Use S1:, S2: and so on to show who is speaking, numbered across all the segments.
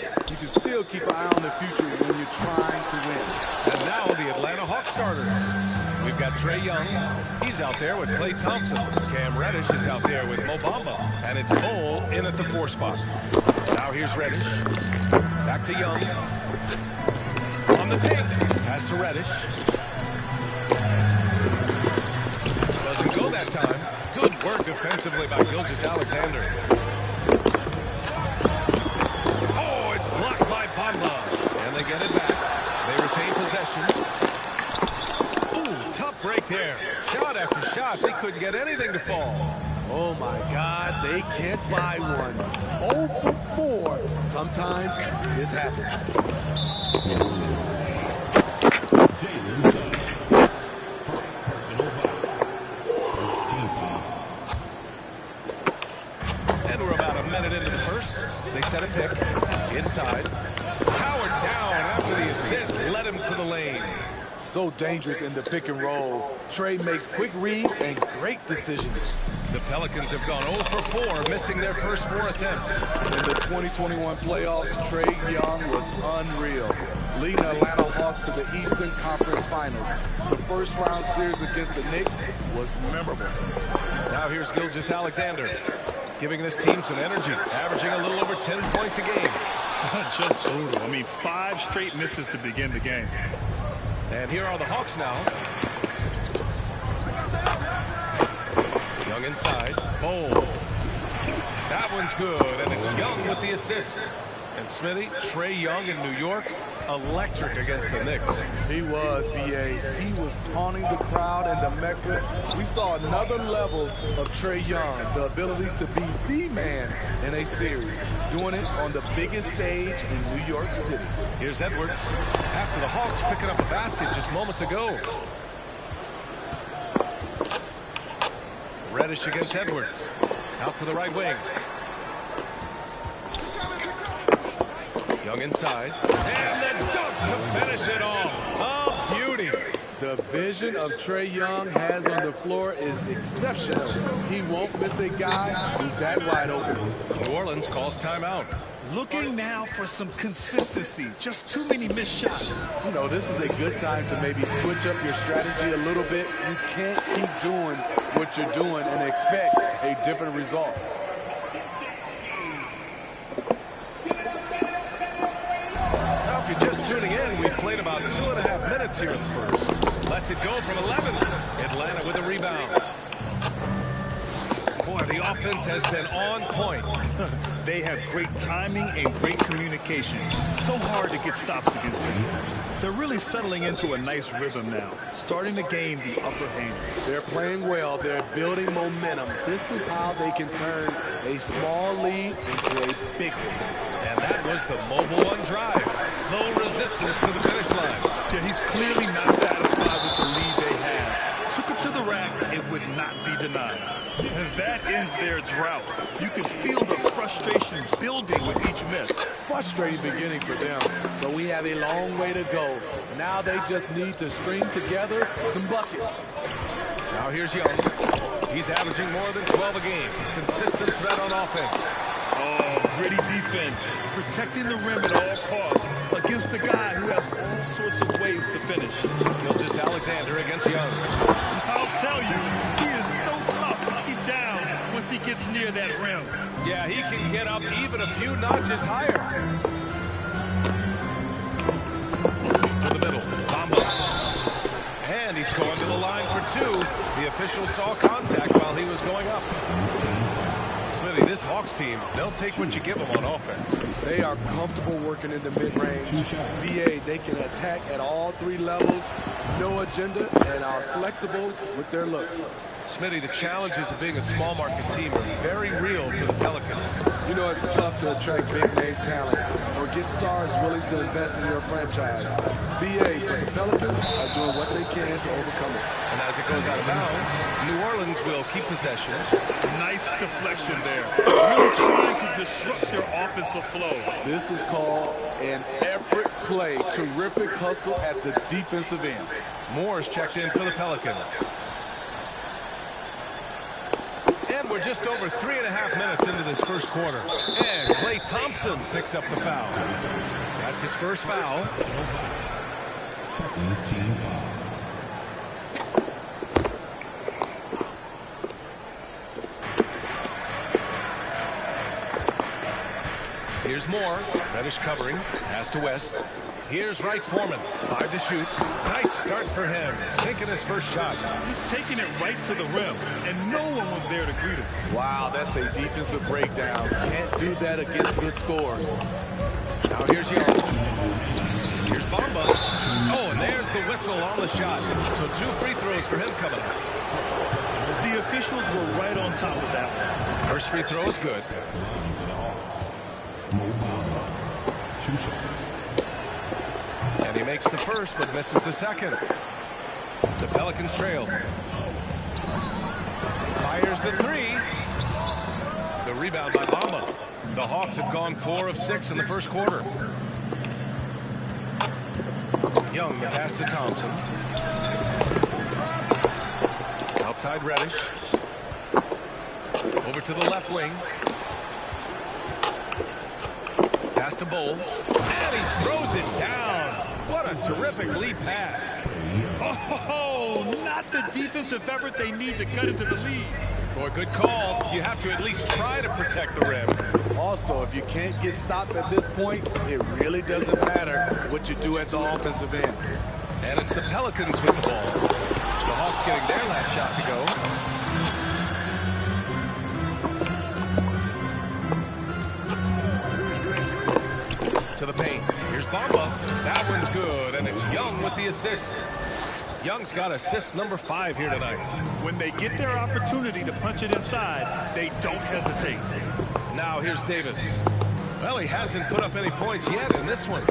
S1: yes, you can still keep an eye on the future when you're trying to win.
S2: And now the Atlanta Hawks starters. We've got Trae Young. He's out there with Klay Thompson. Cam Reddish is out there with Mo Bamba. And it's Cole in at the 4 spot. Now here's Reddish. Back to Young. On the take. Pass to Reddish. Doesn't go that time. Good work defensively by Gilgeous-Alexander. Oh, it's blocked by Bamba. And they get it back. They retain possession. Ooh, tough break there. Shot after shot. They couldn't get anything to fall.
S1: Oh, my God, they can't buy one. 0 for 4. Sometimes this happens.
S2: And we're about a minute into the first. They set a pick. Inside. Howard down after the assist. Led him to the lane.
S1: So dangerous in the pick and roll. Trae makes quick reads and great decisions.
S2: The Pelicans have gone 0 for 4, missing their first 4 attempts.
S1: In the 2021 playoffs, Trae Young was unreal, leading the Atlanta Hawks to the Eastern Conference Finals. The first round series against the Knicks was memorable.
S2: Now here's Gilgeous-Alexander, giving this team some energy, averaging a little over 10 points a game.
S3: Just brutal. I mean, 5 straight misses to begin the game.
S2: And here are the Hawks now. Young inside. Bold. That one's good, and it's Young with the assist. And Smithy, Trae Young in New York, electric against the Knicks.
S1: He was, B.A. He was taunting the crowd in the Mecca. We saw another level of Trae Young, the ability to be the man in a series, doing it on the biggest stage in New York City.
S2: Here's Edwards, after the Hawks picking up a basket just moments ago. Reddish against Edwards. Out to the right wing. Young inside. And the dunk to finish it off. Oh, beauty.
S1: The vision of Trae Young has on the floor is exceptional. He won't miss a guy who's that wide open.
S2: New Orleans calls timeout.
S3: Looking now for some consistency. Just too many missed shots.
S1: You know, this is a good time to maybe switch up your strategy a little bit. You can't keep doing what you're doing and expect a different result.
S2: Now, if you're just tuning in, we've played about 2.5 minutes here in the first. Lets it go from 11. Atlanta with a rebound. Boy, the offense has been on point.
S3: They have great timing and great communication. So hard to get stops against them. They're really settling into a nice rhythm now, starting to gain the upper hand.
S1: They're playing well. They're building momentum. This is how they can turn a small lead into a big one.
S2: And that was the mobile one drive. Low resistance to the finish line.
S3: Yeah, he's clearly not satisfied with the lead they have. Took it to the rack. It would not be denied. And that ends their drought. You can feel the frustration building with each miss.
S1: Frustrating beginning for them, but we have a long way to go. Now they just need to string together some buckets.
S2: Now here's Young. He's averaging more than 12 a game. Consistent threat on offense.
S3: Oh, gritty defense. Protecting the rim at all costs against a guy who has all sorts of ways to finish.
S2: Gilgeous-Alexander against Young.
S3: I'll tell you, he is so tough to keep down once he gets near that rim.
S2: Yeah, he can get up even a few notches higher. To the middle. Bamba. And he's going to the line for 2. The official saw contact while he was going up. Smithy, this Hawks team, they'll take what you give them on offense.
S1: They are comfortable working in the mid-range. BA, they can attack at all 3 levels, no agenda, and are flexible with their looks.
S2: Smitty, the challenges of being a small market team are very real for the Pelicans.
S1: You know, it's tough to attract big-name talent or get stars willing to invest in your franchise. BA, but the Pelicans are doing what they can to overcome it.
S2: And as it goes out of bounds, New Orleans will keep possession.
S3: Nice deflection there. Really trying to disrupt their offensive flow.
S1: This is called an effort play. Terrific hustle at the defensive end.
S2: Moore's checked in for the Pelicans. And And we're just over 3.5 minutes into this first quarter. And Klay Thompson picks up the foul. That's his first foul.
S4: Second team foul.
S2: Here's Moore. Reddish covering. Pass to West. Here's Wright Foreman. 5 to shoot. Nice start for him. Sinking his first shot.
S3: Just taking it right to the rim, and no one was there to greet him.
S1: Wow, that's a defensive breakdown. Can't do that against good scores.
S2: Now here's Young. Here's Bamba. Oh, and there's the whistle on the shot. So 2 free throws for him coming up.
S3: The officials were right on top of that one.
S2: First free throw is good.
S4: Mo Bamba. 2 shots.
S2: And he makes the first, but misses the second. The Pelicans trail. Fires the 3. The rebound by Bamba. The Hawks have gone 4 of 6 in the first quarter. Young, the pass to Thompson. Outside Reddish. Over to the left wing. Pass to Bowl. And he throws it down. What a terrific lead pass.
S3: Oh, not the defensive effort they need to cut into the lead.
S2: Boy, good call. You have to at least try to protect the rim.
S1: Also, if you can't get stops at this point, it really doesn't matter what you do at the offensive end.
S2: And it's the Pelicans with the ball. The Hawks getting their last shot to go. To the paint. Here's Bamba. That one's good, and it's Young with the assist. Young's got assist number 5 here tonight.
S3: When they get their opportunity to punch it inside, they don't hesitate.
S2: Now here's Davis. Well, he hasn't put up any points yet in this one.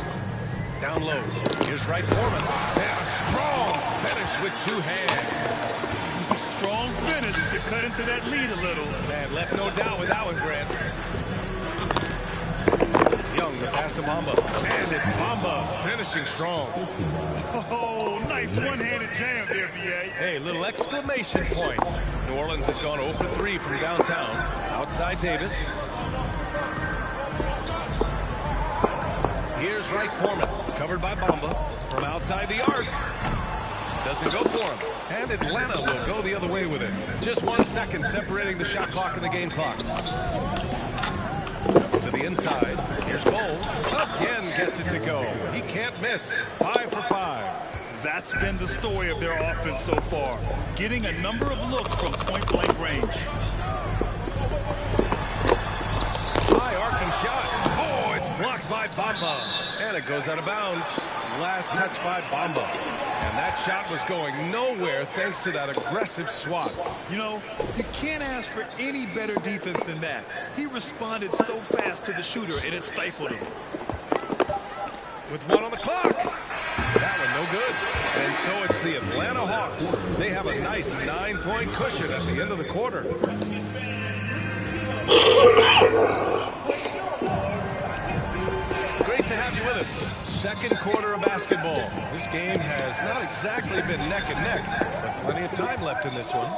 S2: Down low. Here's Wright Foreman. And a strong finish with 2 hands.
S3: Strong finish to cut into that lead a little.
S2: Man, left no doubt with that one, Grant. Young, the pass to Bamba. And it's Bamba finishing strong.
S3: Oh, nice one-handed jam there, B.A.
S2: Hey, little exclamation point. New Orleans has gone 0 for 3 from downtown. Outside Davis. Here's Wright Foreman. Covered by Bamba. From outside the arc. Doesn't go for him. And Atlanta will go the other way with it. Just 1 second separating the shot clock and the game clock. To the inside. Here's Bowl. Again gets it to go. He can't miss. 5 for 5.
S3: That's been the story of their offense so far. Getting a number of looks from point-blank range.
S2: High arcing shot. Oh, it's blocked by Bamba. And it goes out of bounds. Last touch by Bamba. And that shot was going nowhere thanks to that aggressive swat.
S3: You know, you can't ask for any better defense than that. He responded so fast to the shooter, and it stifled him.
S2: With 1 on the clock. That one no good. And so it's the Atlanta Hawks. They have a nice 9-point cushion at the end of the quarter. Great to have you with us. Second quarter of basketball. This game has not exactly been neck and neck, but plenty of time left in this one.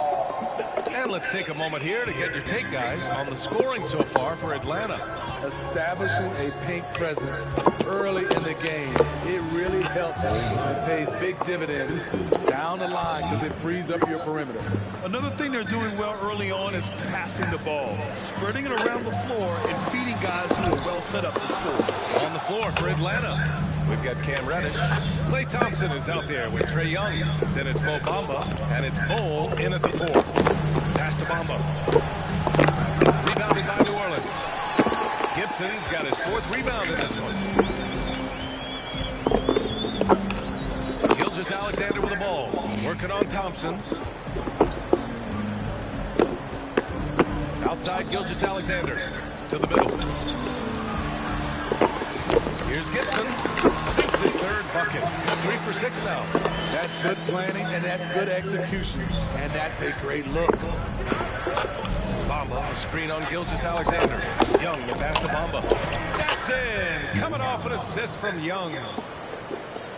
S2: And let's take a moment here to get your take, guys, on the scoring so far for Atlanta.
S1: Establishing a paint presence early in the game, it really helps and pays big dividends down the line because it frees up your perimeter.
S3: Another thing they're doing well early on is passing the ball, spreading it around the floor and feeding guys who are well set up to score.
S2: On the floor for Atlanta, we've got Cam Reddish. Klay Thompson is out there with Trae Young. Then it's Mo Bamba, and it's Bowl in at the 4. Pass to Bamba. Rebounded by New Orleans. Gibson's got his 4th rebound in this one. Gilgeous-Alexander with the ball. Working on Thompson. Outside Gilgeous-Alexander. To the middle. Here's Gibson. Sinks his 3rd bucket. He's 3 for 6 now.
S1: That's good planning, and that's good execution. And that's a great look.
S2: Bamba, a screen on Gilgeous-Alexander. Young, the pass to Bamba. That's in! Coming off an assist from Young.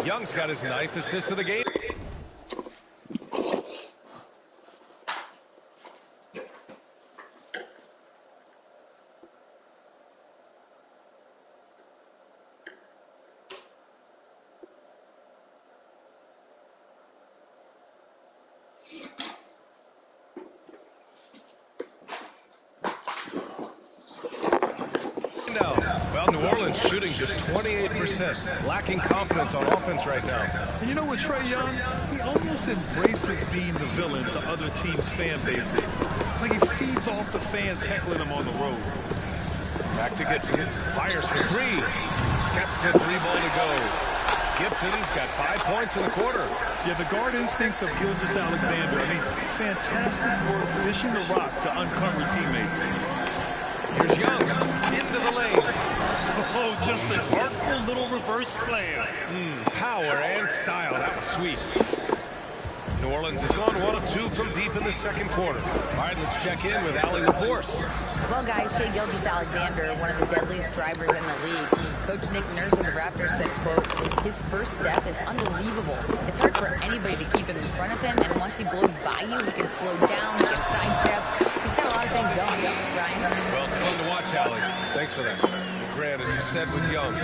S2: Young's got his 9th assist of the game. Well, New Orleans shooting just 28%, lacking confidence on offense right now.
S3: And you know what, Trae Young? He almost embraces being the villain to other teams' fan bases. It's like he feeds off the fans heckling him on the road.
S2: Back to Gibson. Fires for three. Gets the 3-ball to go. Gibson's got 5 points in the quarter.
S3: Yeah, the guard instincts of Gilgeous-Alexander. I mean, fantastic work dishing the rock to uncover teammates.
S2: Here's Young into the lane.
S3: Oh, just an artful little reverse slam.
S2: Power and style. That was sweet. New Orleans has gone 1 of 2 from deep in the second quarter. All right, let's check in with Allie LaForce.
S5: Well, guys, Shai Gilgeous-Alexander, one of the deadliest drivers in the league. Coach Nick Nurse of the Raptors said, quote, his first step is unbelievable. It's hard for anybody to keep him in front of him, and once he blows by you, he can slow down, he can sidestep. He's got a lot of things going, don't you, Brian?
S2: Well, it's fun to watch, Allie. Thanks for that. Grant, as you said with Young,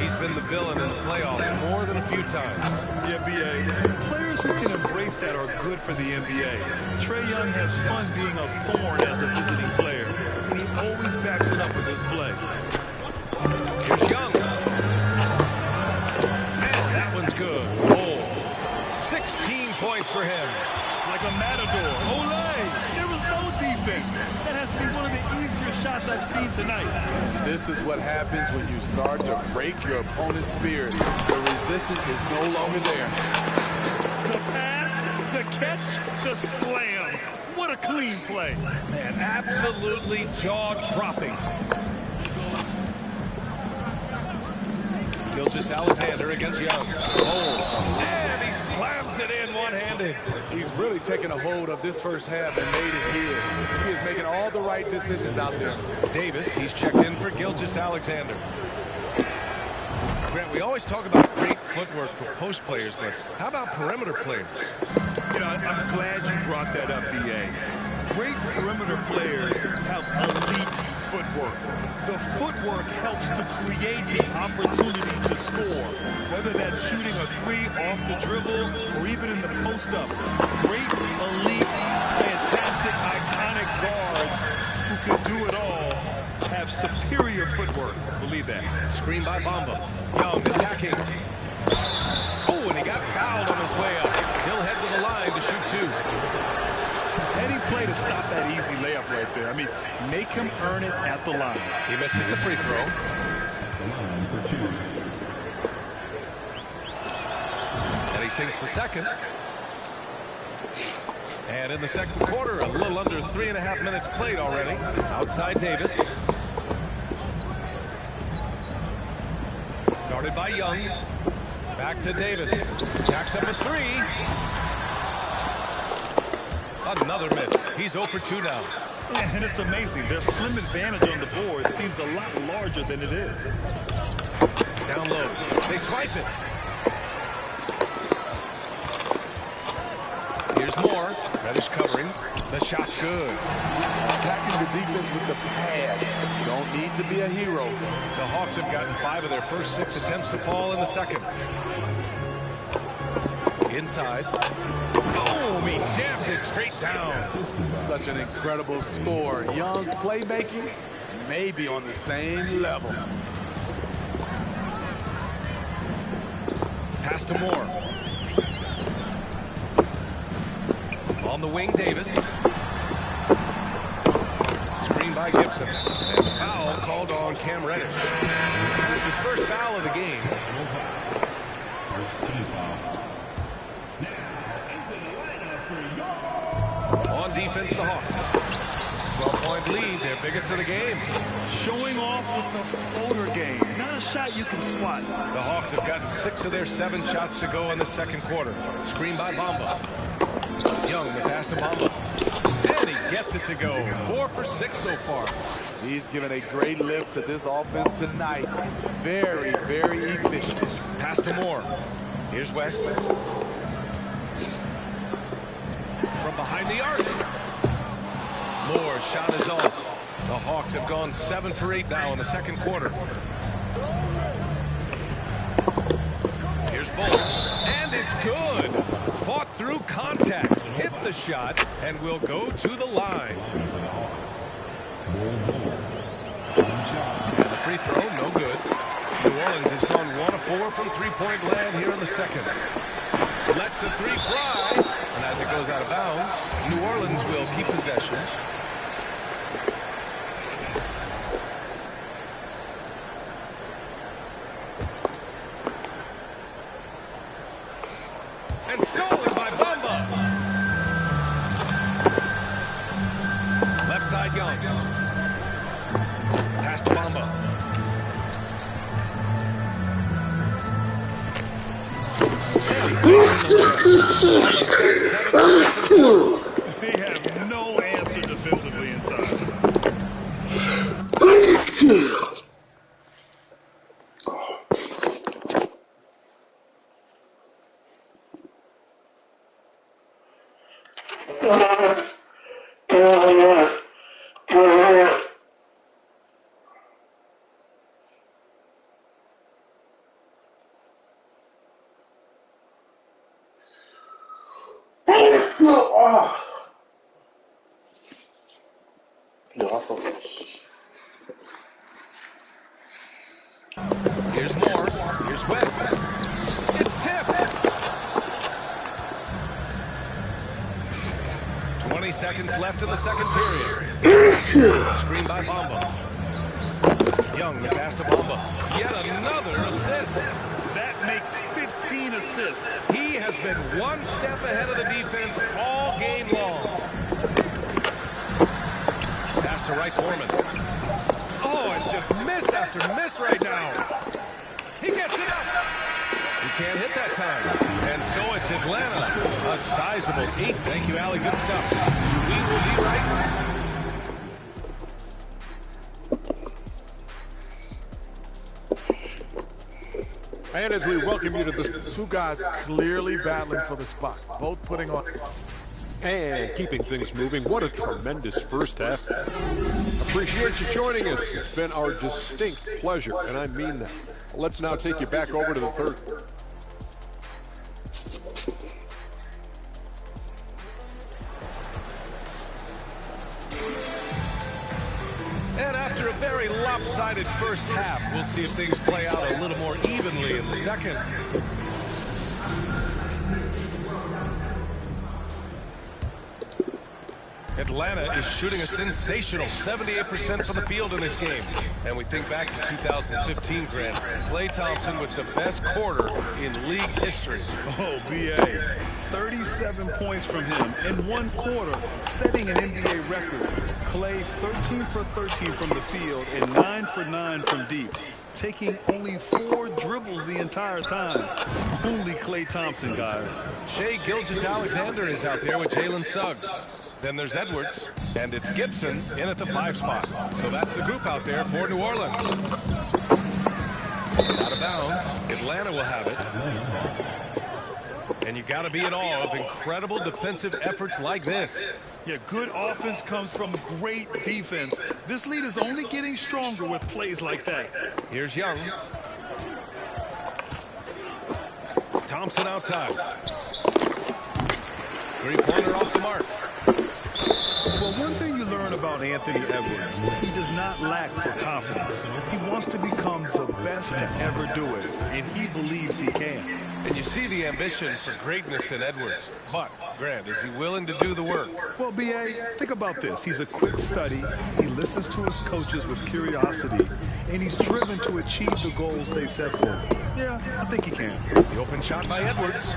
S2: he's been the villain in the playoffs more than a few times.
S3: Yeah, B.A. Players who can embrace that are good for the NBA. Trae Young has fun being a thorn as a visiting player, and he always backs it up with his play.
S2: Here's Young. And that one's good. Oh, 16 points for him.
S3: Like a matador. Olay! There was no defense. That has to be one of the easier shots I've seen tonight.
S1: This is what happens when you start to break your opponent's spirit. The resistance is no longer there.
S3: The pass, the catch, the slam. What a clean play.
S2: Man, absolutely jaw-dropping. Gilgeous-Alexander against Young. Oh, and he slams it in one-handed.
S1: He's really taken a hold of this first half and made it his. He is making all the right decisions out there.
S2: Davis, he's checked in for Gilgeous-Alexander. Grant, we always talk about great footwork for post players, but how about perimeter players?
S3: You know, I'm glad you brought that up, B.A. Great perimeter players have elite footwork. The footwork helps to create the opportunity to score, whether that's shooting a three off the dribble or even in the post-up. Great, elite, fantastic, iconic guards who can do it all have superior footwork. Believe that.
S2: Screen by Bamba. Young attacking. Oh, and he got fouled on his way up. He'll head to the line to shoot two.
S3: Any play to stop that easy layup right there. I mean, make him earn it at the line.
S2: He misses the free throw.
S4: The line for 2.
S2: And he sinks the second. And in the second quarter, a little under 3.5 minutes played already. Outside Davis. Guarded by Young. Back to Davis. Jacks up a three. Another miss. He's 0 for 2 now.
S3: And it's amazing. Their slim advantage on the board seems a lot larger than it is.
S2: Down low. They swipe it. Here's more. Reddish covering. The shot's good.
S1: Attacking the defense with the pass. Don't need to be a hero.
S2: The Hawks have gotten 5 of their first 6 attempts to fall in the second. Inside. Boom! He jams it straight down.
S1: Such an incredible score. Young's playmaking may be on the same level.
S2: Pass to Moore. On the wing, Davis. Screen by Gibson. And the foul called on Cam Reddish. It's his first foul of the game.
S4: Team foul.
S2: On defense, the Hawks. 12-point lead, their biggest of the game.
S3: Showing off with the floater game. Not a shot you can swat.
S2: The Hawks have gotten 6 of their 7 shots to go in the second quarter. Screen by Bamba. Young, the pass to Bamba. And he gets it to go. 4 for 6 so far.
S1: He's given a great lift to this offense tonight. Very, very efficient.
S2: Pass to Moore. Here's West. From behind the arc. Moore's shot is off. The Hawks have gone 7 for 8 now in the second quarter. Here's Bull. And it's good. Fought through contact. Hit the shot and will go to the line. And the free throw, no good. New Orleans has gone 1 of 4 from three-point land here in the second. Lets the three fly, and as it goes out of bounds, New Orleans will keep possession. And stolen by Bamba. Left side Young. Pass to Bamba.
S3: They have no answer defensively inside.
S2: Here's Moore. Here's West. It's tipped. 20 seconds left in the second period. Screen by Bamba. Young, the pass to Bamba. Yet another assist.
S3: That makes 15 assists.
S2: He has been one step ahead of the defense all game long. Pass to Wright Foreman. Oh, and just miss after miss right now. He gets it up. He can't hit that time. And so it's Atlanta. A sizable 8. Thank you, Allie. Good stuff. We will be right back.
S1: And as we welcome you to the two guys clearly battling for the spot, both putting on
S6: and keeping things moving. What a tremendous first half. Appreciate you joining us. It's been our distinct pleasure, and I mean that. Let's now take you back over to the third.
S2: And after a very lopsided first half, we'll see if things play out a little more evenly in the second. Atlanta is shooting a sensational 78% from the field in this game. And we think back to 2015, Grant. Klay Thompson with the best quarter in league history.
S3: Oh, B.A. 37 points from him in one quarter, setting an NBA record. Klay 13 for 13 from the field and 9 for 9 from deep, taking only 4 dribbles the entire time. Only Klay Thompson, guys.
S2: Shai Gilgeous-Alexander is out there with Jalen Suggs. Then there's Edwards, and it's Gibson in at the 5 spot. So that's the group out there for New Orleans. Out of bounds, Atlanta will have it. And you got to be in awe of incredible defensive efforts like this.
S3: Yeah, good offense comes from great defense. This lead is only getting stronger with plays like that.
S2: Here's Young. Thompson outside. Three-pointer off the mark.
S3: Well, one thing you learn about Anthony Edwards, he does not lack for confidence. He wants to become the best to ever do it, and he believes he can.
S2: And you see the ambition for greatness in Edwards. But, Grant, is he willing to do the work?
S3: Well, B.A., think about this. He's a quick study. He listens to his coaches with curiosity, and he's driven to achieve the goals they set for him. Yeah, I think he can.
S2: The open shot by Edwards.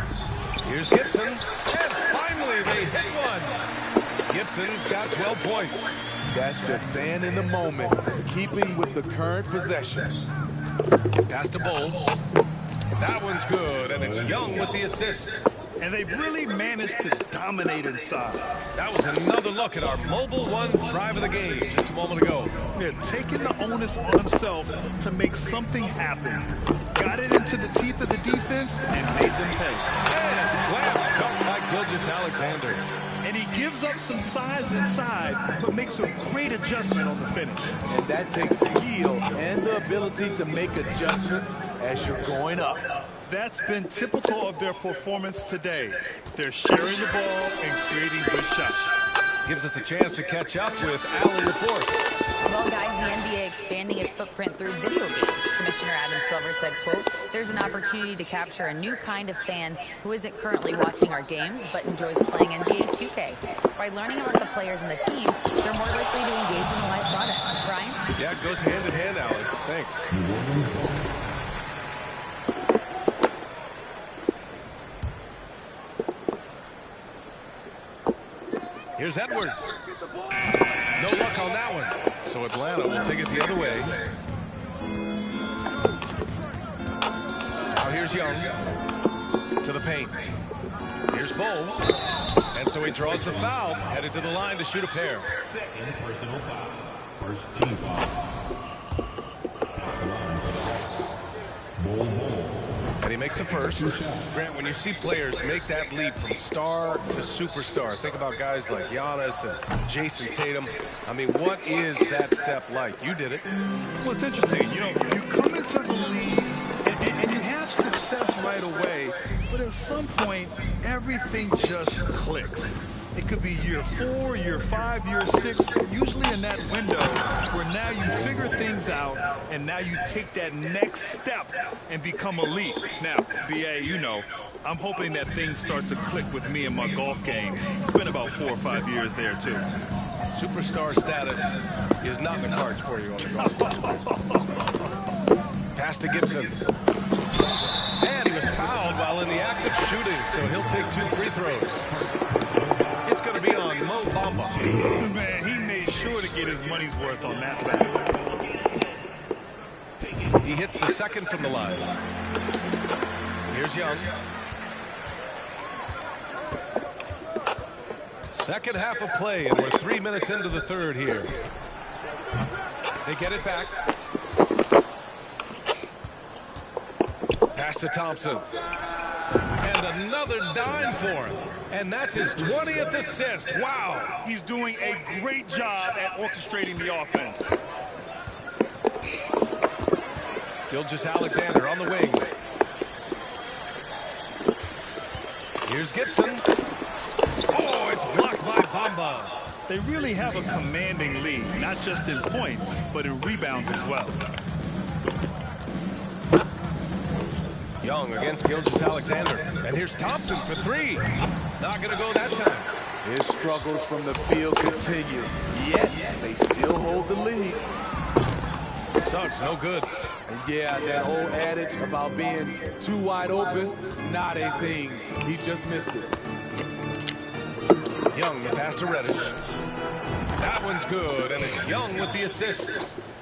S2: Here's Gibson. And finally, they hit one. Gibson's got 12 points.
S1: That's just staying in the moment, keeping with the current possession.
S2: Pass to Bull. That one's good, and it's Young with the assist.
S3: And they've really managed to dominate inside.
S2: That was another look at our Mobile One drive of the game just a moment ago.
S3: Yeah, taking the onus on himself to make something happen. Got it into the teeth of the defense and made them pay.
S2: And slam dunk by Gilgeous-Alexander.
S3: And he gives up some size inside, but makes a great adjustment on the finish.
S1: And that takes skill and the ability to make adjustments as you're going up.
S3: That's been typical of their performance today. They're sharing the ball and creating good shots.
S2: Gives us a chance to catch up with Allie LaForce.
S5: Well, guys, the NBA expanding its footprint through video games. Commissioner Adam Silver said, quote, "There's an opportunity to capture a new kind of fan who isn't currently watching our games but enjoys playing NBA 2K. By learning about the players and the teams, they're more likely to engage in the live product." Brian?
S2: Yeah, it goes hand in hand, Allie. Thanks. Here's Edwards. No luck on that one. So Atlanta will take it the other way. Now here's Young to the paint. Here's Bull. And so he draws the foul, headed to the line to shoot a pair.
S4: Personal foul. First team foul. Bull.
S2: And he makes the first. Grant, when you see players make that leap from star to superstar, think about guys like Giannis and Jason Tatum. I mean, what is that step like? You did it.
S3: Well, it's interesting. You know, you come into the league and you have success right away, but at some point, everything just clicks. It could be year 4, year 5, year 6, usually in that window where now you figure things out and now you take that next step and become elite. Now, BA, you know, I'm hoping that things start to click with me in my golf game. It's been about 4 or 5 years there, too.
S2: Superstar status is not in the cards for you on the golf course. Pass to Gibson. And he was fouled while in the act of shooting, so he'll take 2 free throws. It's going to be on Mo Bamba.
S3: Man, he made sure to get his money's worth on that foul.
S2: He hits the second from the line. Here's Young. Second half of play, and we're 3 minutes into the third here. They get it back. Pass to Thompson. And another dime for him. And that's his 20th assist. Wow.
S3: He's doing a great job at orchestrating the offense.
S2: Gilgeous-Alexander on the wing. Here's Gibson. Oh, it's blocked by Bamba.
S3: They really have a commanding lead, not just in points, but in rebounds as well.
S2: Young against Gilgeous-Alexander. And here's Thompson for 3. Not going to go that time.
S1: His struggles from the field continue, yet they still hold the lead.
S2: Suggs, no good.
S1: And yeah, that old adage about being too wide open, not a thing. He just missed it.
S2: Young, the pass to Reddish. That one's good, and it's Young with the assist.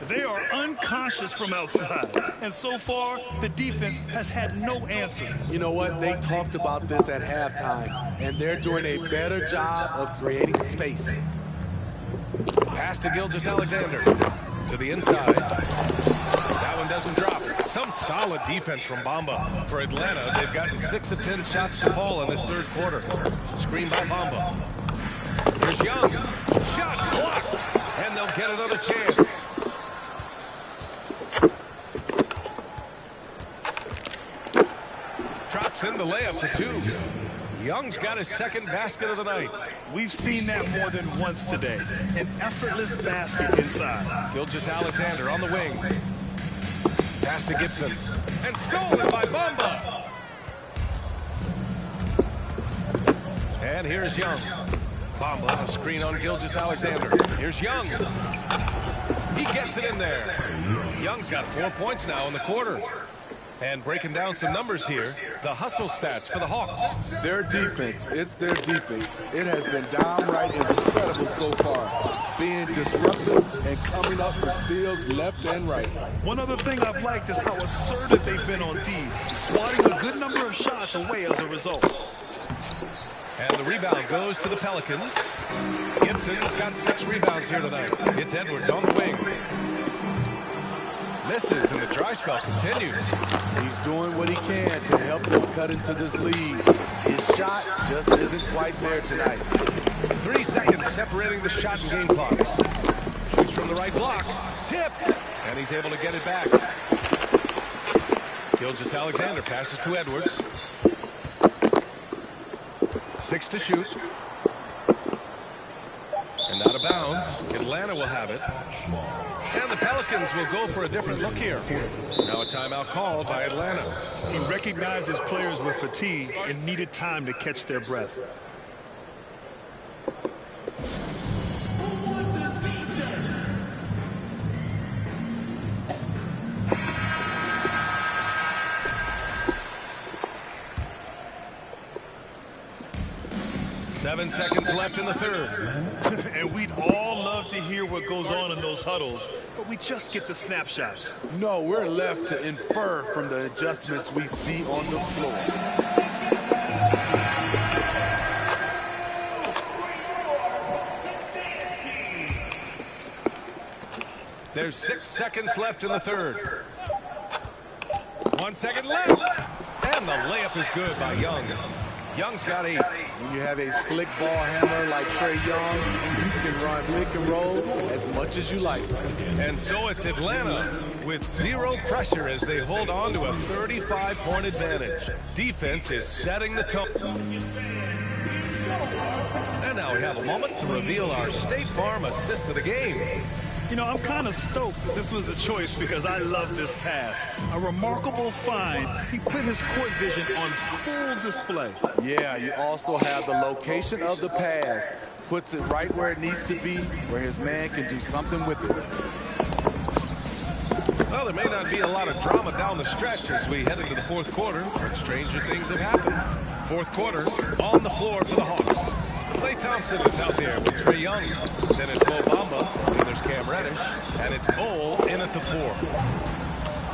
S3: They are unconscious from outside, and so far, the defense has had no answer.
S1: You know what? They talked about this at halftime, and they're doing a better job of creating space.
S2: Pass to Gilgeous-Alexander. To the inside. That one doesn't drop. Some solid defense from Bamba. For Atlanta, they've gotten 6 of 10 shots to fall in this third quarter. Screen by Bamba. Here's Young. Shot blocked. And they'll get another chance. Drops in the layup for 2. Young's got his second basket of the night.
S3: We've seen that more than once today. An effortless basket inside.
S2: Gilgeous-Alexander on the wing. Pass to Gibson. And stolen by Bamba. And here's Young. Bamba, a screen on Gilgeous-Alexander. Here's Young. He gets it in there. Young's got 4 points now in the quarter. And breaking down some numbers here, the hustle stats for the Hawks.
S1: Their defense, it's their defense. It has been downright incredible so far. Being disruptive and coming up with steals left and right.
S3: One other thing I've liked is how assertive they've been on D, swatting a good number of shots away as a result.
S2: And the rebound goes to the Pelicans. Gibson's got 6 rebounds here tonight. It's Edwards on the wing. Misses, and the dry spell continues.
S1: He's doing what he can to help them cut into this lead. His shot just isn't quite there tonight.
S2: 3 seconds separating the shot and game clocks. Shoots from the right block. Tipped. And he's able to get it back. Gilgeous-Alexander passes to Edwards. 6 to shoot. And not a of bounds. Atlanta will have it. And the Pelicans will go for a different look here. Now a timeout called by Atlanta.
S3: He recognized his players were fatigued and needed time to catch their breath.
S2: Seven seconds left in the third.
S3: And we'd all love to hear what goes on in those huddles, but we just get the snapshots.
S1: No, we're left to infer from the adjustments we see on the floor.
S2: There's 6 seconds left in the third. 1 second left. And the layup is good by Young. Young's got 8.
S1: When you have a slick ball handler like Trae Young, you can run pick and roll as much as you like.
S2: And so it's Atlanta with 0 pressure as they hold on to a 35-point advantage. Defense is setting the tone. And now we have a moment to reveal our State Farm assist of the game.
S3: You know, I'm kind of stoked that this was a choice because I love this pass. A remarkable find. He put his court vision on full display.
S1: Yeah, you also have the location of the pass. Puts it right where it needs to be, where his man can do something with it.
S2: Well, there may not be a lot of drama down the stretch as we head into the fourth quarter, but stranger things have happened. Fourth quarter, on the floor for the Hawks. Klay Thompson is out there with Trae Young. Then it's Mo Bamba, and there's Cam Reddish, and it's Bol in at the 4.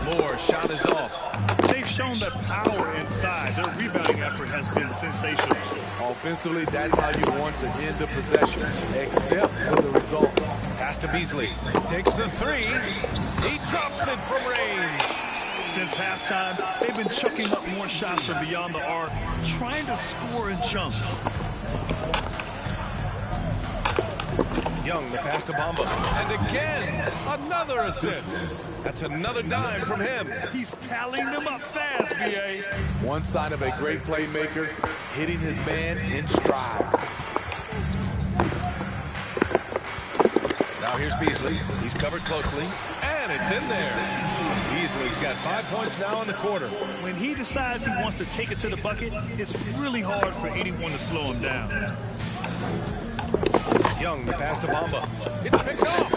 S2: Moore's shot is off.
S3: They've shown that power inside. Their rebounding effort has been sensational.
S1: Offensively, that's how you want to end the possession, except for the result.
S2: Pass to Beasley. Takes the 3. He drops it from range.
S3: Since halftime, they've been chucking up more shots from beyond the arc, trying to score in chunks.
S2: Young, the pass to Bamba. And again, another assist. That's another dime from him.
S3: He's tallying them up fast, B.A.
S1: One sign of a great playmaker, hitting his man in stride.
S2: Now here's Beasley. He's covered closely, and it's in there. Beasley's got 5 points now in the quarter.
S3: When he decides he wants to take it to the bucket, it's really hard for anyone to slow him down.
S2: Young, the pass to Bamba. It's picked off.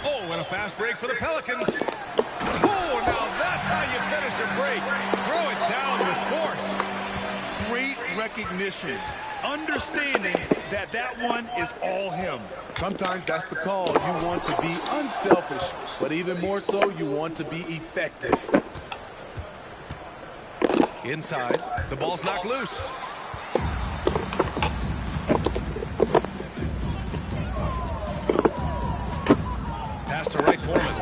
S2: Oh, and a fast break for the Pelicans. Oh, now that's how you finish a break. Throw it down with force.
S3: Great recognition. Understanding that that one is all him.
S1: Sometimes that's the call. You want to be unselfish, but even more so, you want to be effective.
S2: Inside, the ball's knocked loose. Pass to Wright Foreman.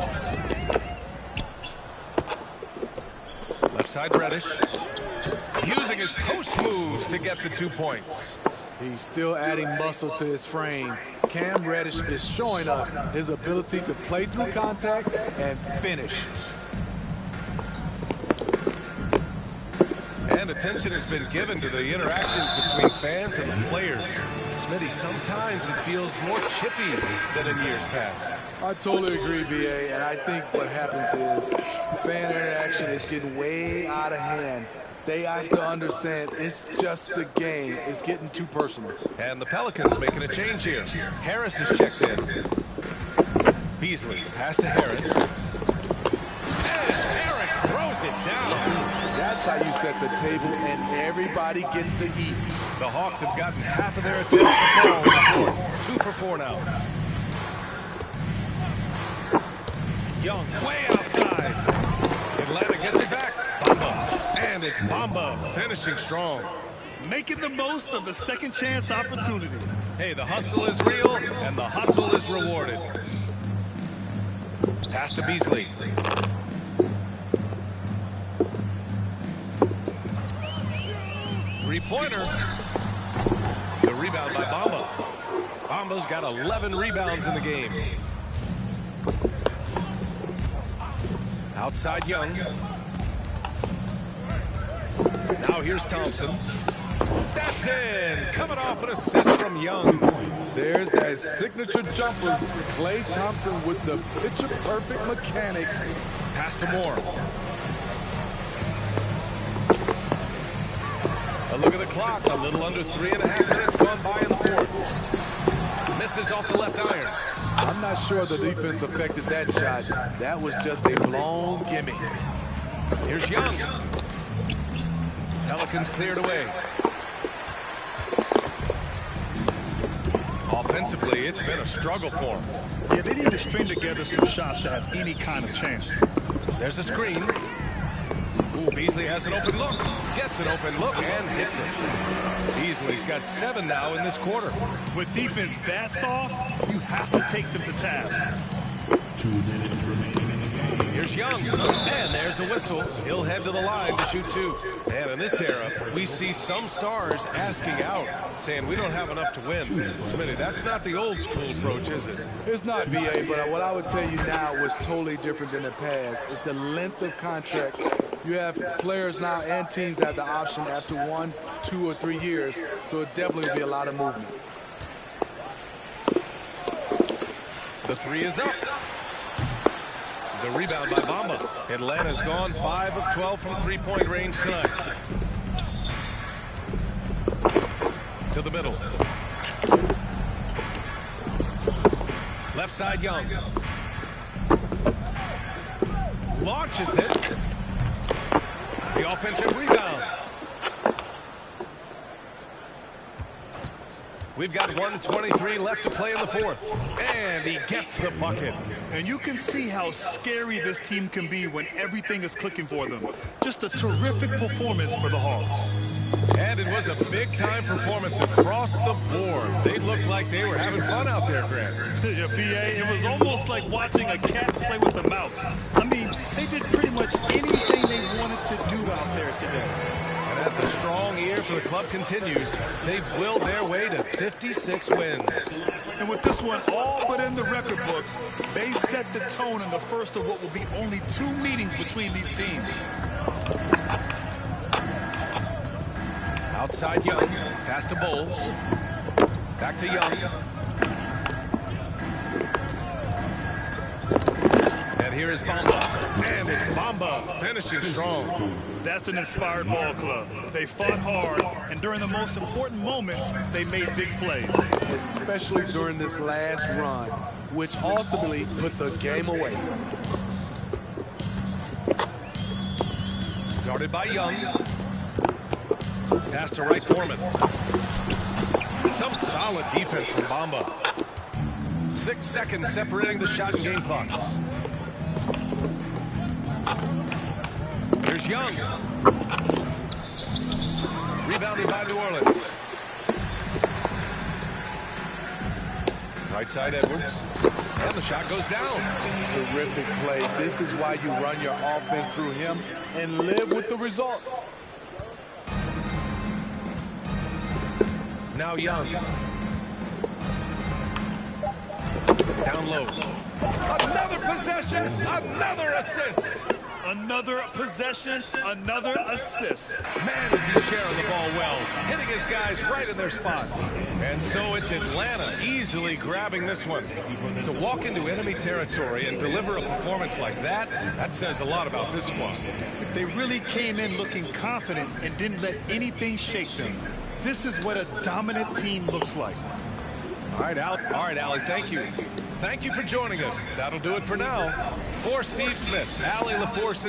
S2: Left side Reddish. Using his post moves to get the 2 points.
S1: He's still adding muscle to his frame. Cam Reddish is showing us his ability to play through contact and finish.
S2: And attention has been given to the interactions between fans and the players. Smitty, sometimes it feels more chippy than in years past.
S1: I totally agree, B.A., and I think what happens is fan interaction is getting way out of hand. They have to understand it's just a game. It's getting too personal.
S2: And the Pelicans making a change here. Harris is checked in. Beasley, pass to Harris. And Harris throws it down.
S1: That's how you set the table, and everybody gets to eat.
S2: The Hawks have gotten half of their attempts to fall in the fourth. 2 for 4 now. Young, way outside. Atlanta gets it back. Bamba. And it's Bamba finishing strong.
S3: Making the most of the second chance opportunity.
S2: Hey, the hustle is real, and the hustle is rewarded. Pass to Beasley. Three-pointer. The rebound by Bamba. Bamba's got 11 rebounds in the game. Outside Young. Now here's Thompson. That's in. Coming off an assist from Young.
S1: There's that signature jumper. Klay Thompson with the picture-perfect mechanics.
S2: Pass to Moore. A look at the clock. A little under 3.5 minutes gone by in the fourth. Misses off the left iron.
S1: I'm not sure the defense affected that shot. That was just a blown gimme.
S2: Here's Young. Pelicans cleared away. Offensively, it's been a struggle for them.
S3: Yeah, they need to string together some shots to have any kind of chance.
S2: There's a screen. Ooh, Beasley has an open look. Gets an open look and hits it. Beasley's got 7 now in this quarter.
S3: With defense that soft, you have to take them to task.
S4: 2 minutes remaining in the game.
S2: Here's Young. And there's a whistle. He'll head to the line to shoot 2. And in this era, we see some stars asking out, saying we don't have enough to win. Smitty, that's not the old school approach, is it?
S1: It's not, BA, but what I would tell you now was totally different than the past. It's the length of contract. You have players now and teams have the option after 1, 2, or 3 years, so it definitely will be a lot of movement.
S2: The 3 is up. The rebound by Bamba. Atlanta's gone 5 of 12 from three-point range tonight. To the middle. Left side, Young. Launches it. The offensive rebound. We've got 1:23 left to play in the fourth. And he gets the bucket.
S3: And you can see how scary this team can be when everything is clicking for them. Just a terrific performance for the Hawks.
S2: And it was a big-time performance across the board. They looked like they were having fun out there, Grant.
S3: Yeah, BA, it was almost like watching a cat play with a mouse. I mean, they did pretty much anything they wanted to do out there today.
S2: And as the strong year for the club continues, they've willed their way to 56 wins.
S3: And with this one all but in the record books, they set the tone in the first of what will be only 2 meetings between these teams.
S2: Outside Young, pass to Bull. Back to Young. And here is Bamba. And it's Bamba finishing strong.
S3: That's an inspired ball club. They fought hard, and during the most important moments, they made big plays.
S1: Especially during this last run, which ultimately put the game away.
S2: Guarded by Young. Pass to right Foreman. Some solid defense from Bamba. 6 seconds separating the shot and game clocks. Here's Young. Rebounded by New Orleans. Right side Edwards. And the shot goes down.
S1: Terrific play. This is why you run your offense through him and live with the results.
S2: Now Young. Down low. Another possession, another assist.
S3: Another possession, another assist.
S2: Man, is he sharing the ball well, hitting his guys right in their spots. And so it's Atlanta easily grabbing this one. To walk into enemy territory and deliver a performance like that, that says a lot about this squad.
S3: They really came in looking confident and didn't let anything shake them. This is what a dominant team looks like.
S2: All right, Allie, thank you. Thank you for joining us. That'll do it for now. For Steve Smith, Allie LaForce,